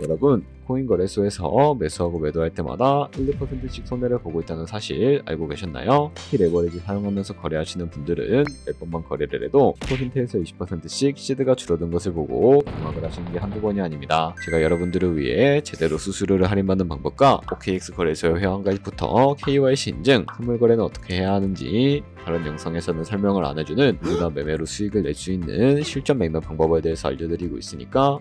여러분, 코인 거래소에서 매수하고 매도할 때마다 1, 2%씩 손해를 보고 있다는 사실 알고 계셨나요? 특히 레버리지 사용하면서 거래하시는 분들은 몇 번만 거래를 해도 10%에서 20%씩 시드가 줄어든 것을 보고 경악을 하시는 게 한두 번이 아닙니다. 제가 여러분들을 위해 제대로 수수료를 할인받는 방법과 OKX 거래소 회원가입부터 KYC 인증, 선물 거래는 어떻게 해야 하는지 다른 영상에서는 설명을 안 해주는 누구나 매매로 수익을 낼 수 있는 실전 매매 방법에 대해서 알려드리고 있으니까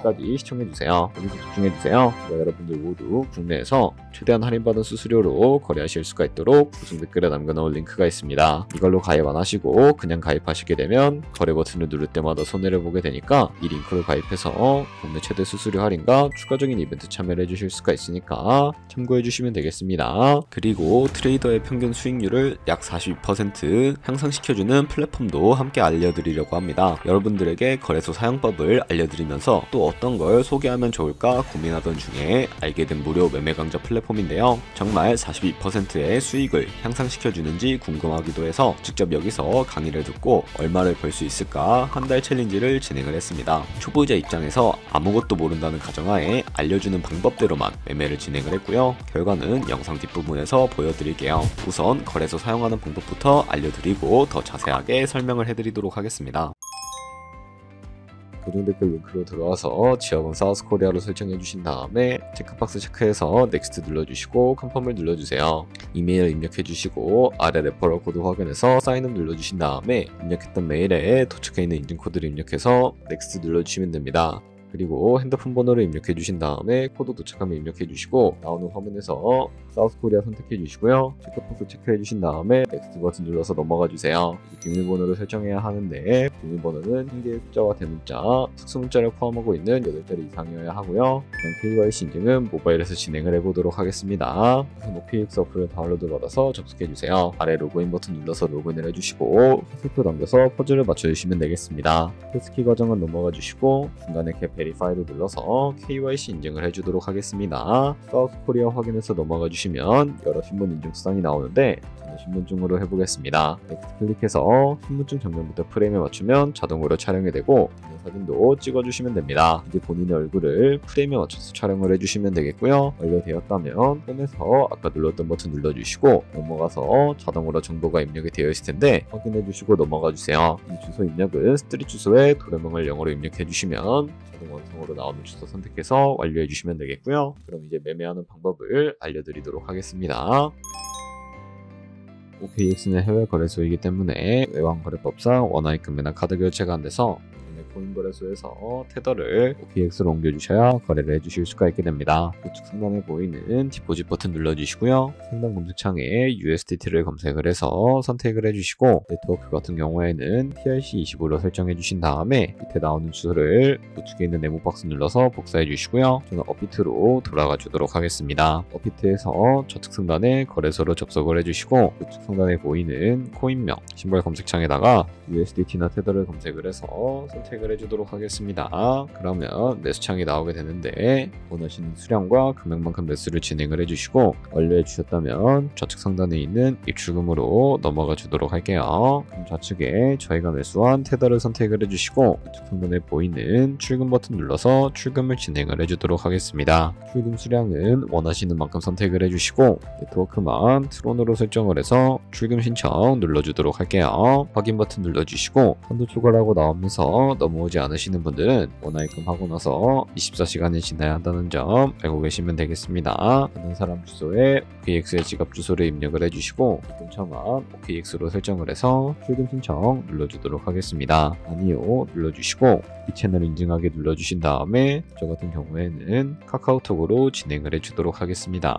끝까지 시청해주세요. 여기서 집중해주세요. 여러분들 모두 국내에서 최대한 할인받은 수수료로 거래하실 수가 있도록 구성 댓글에 남겨놓은 링크가 있습니다. 이걸로 가입 안 하시고 그냥 가입하시게 되면 거래 버튼을 누를 때마다 손해를 보게 되니까 이 링크로 가입해서 국내 최대 수수료 할인과 추가적인 이벤트 참여를 해주실 수가 있으니까 참고해주시면 되겠습니다. 그리고 트레이더의 평균 수익률을 약 42% 향상시켜주는 플랫폼도 함께 알려드리려고 합니다. 여러분들에게 거래소 사용법을 알려드리면서 또 어떤 걸 소개하면 좋을까 고민하던 중에 알게 된 무료 매매 강좌 플랫폼인데요. 정말 42%의 수익을 향상시켜주는지 궁금하기도 해서 직접 여기서 강의를 듣고 얼마를 벌 수 있을까 한 달 챌린지를 진행을 했습니다. 초보자 입장에서 아무것도 모른다는 가정하에 알려주는 방법대로만 매매를 진행을 했고요. 결과는 영상 뒷부분에서 보여드릴게요. 우선 거래소 사용하는 방법부터 알려드리고 더 자세하게 설명을 해드리도록 하겠습니다. 고정 댓글 링크로 들어와서 지역은 사우스코리아로 설정해 주신 다음에 체크박스 체크해서 넥스트 눌러주시고 컨펌을 눌러주세요. 이메일 입력해 주시고 아래 레퍼럴 코드 확인해서 사인업 눌러주신 다음에 입력했던 메일에 도착해 있는 인증코드를 입력해서 넥스트 눌러주시면 됩니다. 그리고 핸드폰 번호를 입력해 주신 다음에 코드 도착하면 입력해 주시고 나오는 화면에서 사우스코리아 선택해 주시고요. 체크박스 체크해 주신 다음에 넥스트 버튼 눌러서 넘어가 주세요. 비밀번호를 설정해야 하는데 비밀번호는 한 개의 숫자와 대문자, 특수문자를 포함하고 있는 8자리 이상이어야 하고요. 그럼 KYC 인증은 모바일에서 진행을 해보도록 하겠습니다. 우선 OKX 어플을 다운로드 받아서 접속해 주세요. 아래 로그인 버튼 눌러서 로그인을 해주시고 화살표 넘겨서 포즈를 맞춰주시면 되겠습니다. 패스키 과정은 넘어가 주시고 중간에 겟 베리파이를 눌러서 KYC 인증을 해주도록 하겠습니다. 사우스코리아 확인해서 넘어가 주시면 여러 신분 인증 수단이 나오는데 저는 신분증으로 해보겠습니다. 넥스트 클릭해서 신분증 정면부터 프레임에 맞추면 자동으로 촬영이 되고 사진도 찍어주시면 됩니다. 이제 본인의 얼굴을 프레임에 맞춰서 촬영을 해주시면 되겠고요. 완료되었다면 홈에서 아까 눌렀던 버튼 눌러주시고 넘어가서 자동으로 정보가 입력이 되어 있을 텐데 확인해주시고 넘어가주세요. 이 주소 입력은 스트릿 주소에 도료명을 영어로 입력해주시면 자동 완성으로 나오는 주소 선택해서 완료해주시면 되겠고요. 그럼 이제 매매하는 방법을 알려드리도록 하겠습니다. OKX는 해외 거래소이기 때문에 외환거래법상 원화입금이나 카드 결제가 안 돼서 코인 거래소에서 테더를 OKX로 옮겨주셔야 거래를 해주실 수가 있게 됩니다. 우측 상단에 보이는 디포짓 버튼 눌러주시고요. 상단 검색창에 USDT를 검색을 해서 선택을 해주시고 네트워크 같은 경우에는 TRC25로 설정해 주신 다음에 밑에 나오는 주소를 우측에 있는 네모 박스 눌러서 복사해 주시고요. 저는 업비트로 돌아가 주도록 하겠습니다. 업비트에서 좌측 상단에 거래소로 접속을 해주시고 우측 상단에 보이는 코인명 심벌 검색창에다가 USDT나 테더를 검색을 해서 선택을 해주도록 하겠습니다. 그러면 매수창이 나오게 되는데 원하시는 수량과 금액만큼 매수를 진행을 해주시고 완료해 주셨다면 좌측 상단에 있는 입출금으로 넘어가 주도록 할게요. 그럼 좌측에 저희가 매수한 테더를 선택을 해주시고 우측 상단에 보이는 출금 버튼 눌러서 출금을 진행을 해주도록 하겠습니다. 출금 수량은 원하시는 만큼 선택을 해주시고 네트워크만 트론으로 설정을 해서 출금 신청 눌러주도록 할게요. 확인 버튼 눌러주시고 한도 초과라고 나오면서 넘어오지 않으시는 분들은 원화입금 하고 나서 24시간이 지나야 한다는 점 알고 계시면 되겠습니다. 받는 사람 주소에 OKX의 지갑 주소를 입력을 해주시고 입금 청한 OKX로 설정을 해서 출금 신청 눌러주도록 하겠습니다. 아니요 눌러주시고 이 채널 인증하게 눌러주신 다음에 저 같은 경우에는 카카오톡으로 진행을 해주도록 하겠습니다.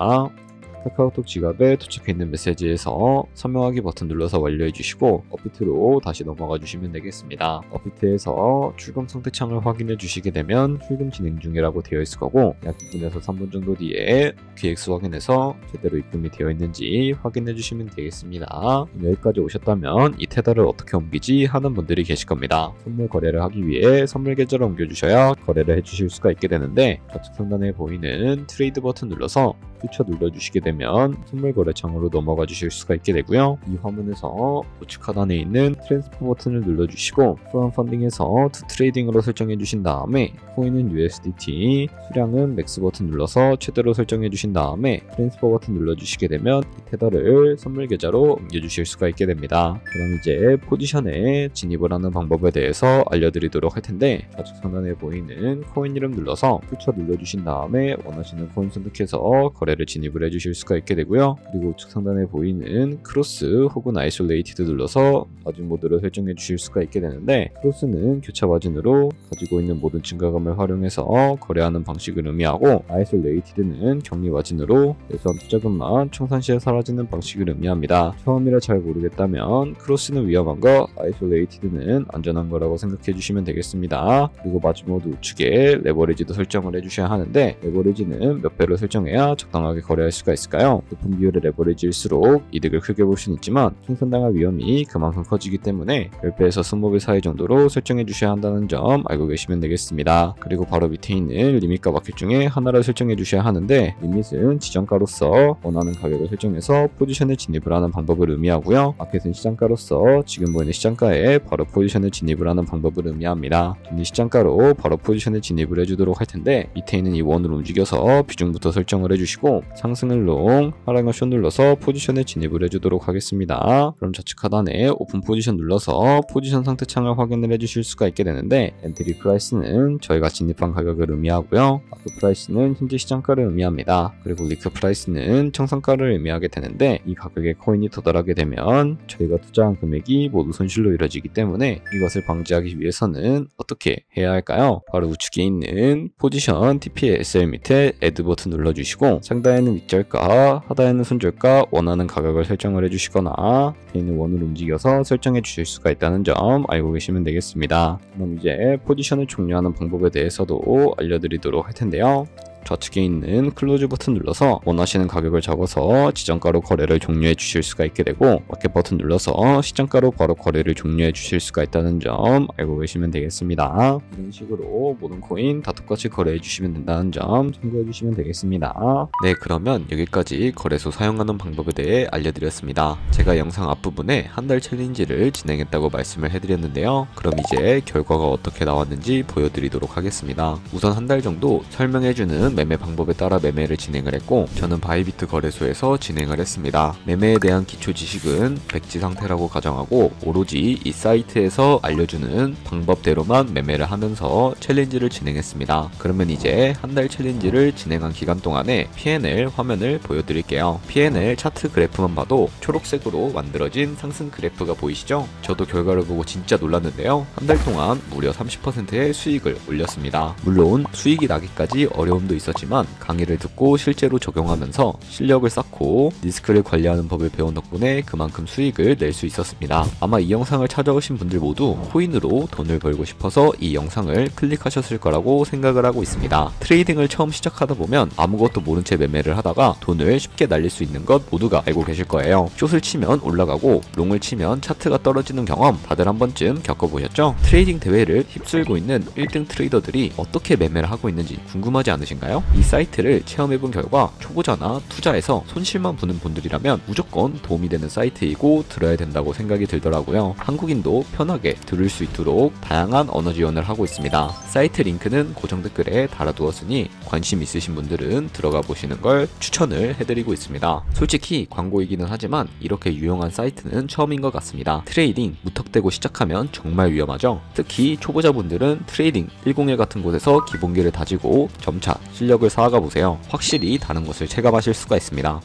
카카오톡 지갑에 도착해 있는 메시지에서 서명하기 버튼 눌러서 완료해 주시고 업비트로 다시 넘어가 주시면 되겠습니다. 업비트에서 출금 상태창을 확인해 주시게 되면 출금 진행 중이라고 되어 있을 거고 약 2분에서 3분 정도 뒤에 OKX 확인해서 제대로 입금이 되어 있는지 확인해 주시면 되겠습니다. 여기까지 오셨다면 이 테더를 어떻게 옮기지 하는 분들이 계실 겁니다. 선물 거래를 하기 위해 선물 계좌를 옮겨주셔야 거래를 해주실 수가 있게 되는데 좌측 상단에 보이는 트레이드 버튼 눌러서 퓨처 눌러주시게 되면 되면 선물 거래창으로 넘어가 주실 수가 있게 되고요. 이 화면에서 우측 하단에 있는 트랜스퍼 버튼을 눌러주시고 프론 펀딩에서 투 트레이딩으로 설정해 주신 다음에 코인은 USDT, 수량은 맥스 버튼 눌러서 최대로 설정해 주신 다음에 트랜스퍼 버튼 눌러주시게 되면 이 테더를 선물 계좌로 옮겨주실 수가 있게 됩니다. 그럼 이제 포지션에 진입을 하는 방법에 대해서 알려드리도록 할 텐데, 좌측 상단에 보이는 코인 이름 눌러서 퓨처 눌러주신 다음에 원하시는 코인 선택해서 거래를 진입을 해주실 수가 있게 되고요. 그리고 우측 상단에 보이는 크로스 혹은 아이솔레이티드 눌러서 마진 모드를 설정해 주실 수가 있게 되는데, 크로스는 교차 마진으로 가지고 있는 모든 증가감을 활용해서 거래하는 방식을 의미하고, 아이솔레이티드는 격리 마진으로 매수한 투자금만 청산 시에 사라지는 방식을 의미합니다. 처음이라 잘 모르겠다면 크로스는 위험한 거, 아이솔레이티드는 안전한 거라고 생각해 주시면 되겠습니다. 그리고 마진 모드 우측에 레버리지도 설정을 해주셔야 하는데, 레버리지는 몇 배로 설정해야 적당하게 거래할 수가 있을까요? 높은 비율의 레버리지일수록 이득을 크게 볼 수는 있지만 청산당할 위험이 그만큼 커지기 때문에 10배에서 20배 사이 정도로 설정해 주셔야 한다는 점 알고 계시면 되겠습니다. 그리고 바로 밑에 있는 리밋과 마켓 중에 하나를 설정해 주셔야 하는데, 리밋은 지정가로서 원하는 가격을 설정해서 포지션에 진입을 하는 방법을 의미하고요. 마켓은 시장가로서 지금 보이는 시장가에 바로 포지션에 진입을 하는 방법을 의미합니다. 이 시장가로 바로 포지션에 진입을 해주도록 할 텐데, 밑에 있는 이 원을 움직여서 비중부터 설정을 해주시고 상승을 롱, 하락을 숏 눌러서 포지션에 진입을 해주도록 하겠습니다. 그럼 좌측 하단에 오픈 포지션 눌러서 포지션 상태 창을 확인을 해주실 수가 있게 되는데, 엔트리 프라이스는 저희가 진입한 가격을 의미하고요. 마크 프라이스는 현재 시장가를 의미합니다. 그리고 리크 프라이스는 청산가를 의미하게 되는데, 이 가격에 코인이 도달하게 되면 저희가 투자한 금액이 모두 손실로 이뤄지기 때문에 이것을 방지하기 위해서는 어떻게 해야 할까요? 바로 우측에 있는 포지션 TPSL 밑에 애드 버튼 눌러주시고 상단에는 윗절가, 하단에는 손절가 원하는 가격을 설정을 해주시거나 밑에 있는 원을 움직여서 설정해 주실 수가 있다는 점 알고 계시면 되겠습니다. 그럼 이제 포지션을 종료하는 방법에 대해서도 알려드리도록 할 텐데요. 좌측에 있는 클로즈 버튼 눌러서 원하시는 가격을 적어서 지정가로 거래를 종료해 주실 수가 있게 되고, 마켓 버튼 눌러서 시장가로 바로 거래를 종료해 주실 수가 있다는 점 알고 계시면 되겠습니다. 이런 식으로 모든 코인 다 똑같이 거래해 주시면 된다는 점 참고해 주시면 되겠습니다. 네, 그러면 여기까지 거래소 사용하는 방법에 대해 알려드렸습니다. 제가 영상 앞부분에 한 달 챌린지를 진행했다고 말씀을 해드렸는데요. 그럼 이제 결과가 어떻게 나왔는지 보여드리도록 하겠습니다. 우선 한 달 정도 설명해주는 매매 방법에 따라 매매를 진행을 했고, 저는 바이비트 거래소에서 진행을 했습니다. 매매에 대한 기초 지식은 백지 상태라고 가정하고 오로지 이 사이트에서 알려주는 방법대로만 매매를 하면서 챌린지를 진행했습니다. 그러면 이제 한 달 챌린지를 진행한 기간 동안에 P&L 화면을 보여드릴게요. P&L 차트 그래프만 봐도 초록색으로 만들어진 상승 그래프가 보이시죠? 저도 결과를 보고 진짜 놀랐는데요. 한 달 동안 무려 30%의 수익을 올렸습니다. 물론 수익이 나기까지 어려움도 있었지만 강의를 듣고 실제로 적용하면서 실력을 쌓고 리스크를 관리하는 법을 배운 덕분에 그만큼 수익을 낼 수 있었습니다. 아마 이 영상을 찾아오신 분들 모두 코인으로 돈을 벌고 싶어서 이 영상을 클릭하셨을 거라고 생각을 하고 있습니다. 트레이딩을 처음 시작하다 보면 아무것도 모른 채 매매를 하다가 돈을 쉽게 날릴 수 있는 것 모두가 알고 계실 거예요. 숏을 치면 올라가고 롱을 치면 차트가 떨어지는 경험 다들 한 번쯤 겪어보셨죠? 트레이딩 대회를 휩쓸고 있는 1등 트레이더들이 어떻게 매매를 하고 있는지 궁금하지 않으신가요? 이 사이트를 체험해본 결과 초보자나 투자에서 손실만 보는 분들이라면 무조건 도움이 되는 사이트이고 들어야 된다고 생각이 들더라고요. 한국인도 편하게 들을 수 있도록 다양한 언어 지원을 하고 있습니다. 사이트 링크는 고정 댓글에 달아두었으니 관심 있으신 분들은 들어가 보시는 걸 추천을 해드리고 있습니다. 솔직히 광고이기는 하지만 이렇게 유용한 사이트는 처음인 것 같습니다. 트레이딩 무턱대고 시작하면 정말 위험하죠. 특히 초보자분들은 트레이딩 101 같은 곳에서 기본기를 다지고 점차 실력을 쌓아가 보세요. 확실히 다른 것을 체감하실 수가 있습니다.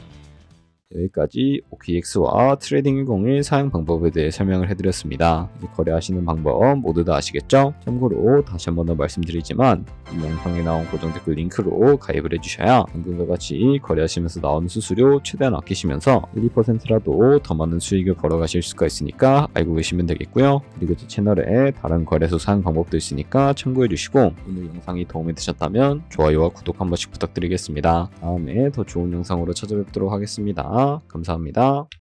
여기까지 OKX와 트레이딩 101 사용 방법에 대해 설명을 해드렸습니다. 이제 거래하시는 방법 모두 다 아시겠죠? 참고로 다시 한 번 더 말씀드리지만 이 영상에 나온 고정 댓글 링크로 가입을 해주셔야 방금과 같이 거래하시면서 나오는 수수료 최대한 아끼시면서 1, 2%라도 더 많은 수익을 벌어가실 수가 있으니까 알고 계시면 되겠고요. 그리고 제 채널에 다른 거래소 사용 방법도 있으니까 참고해주시고, 오늘 영상이 도움이 되셨다면 좋아요와 구독 한 번씩 부탁드리겠습니다. 다음에 더 좋은 영상으로 찾아뵙도록 하겠습니다. 감사합니다.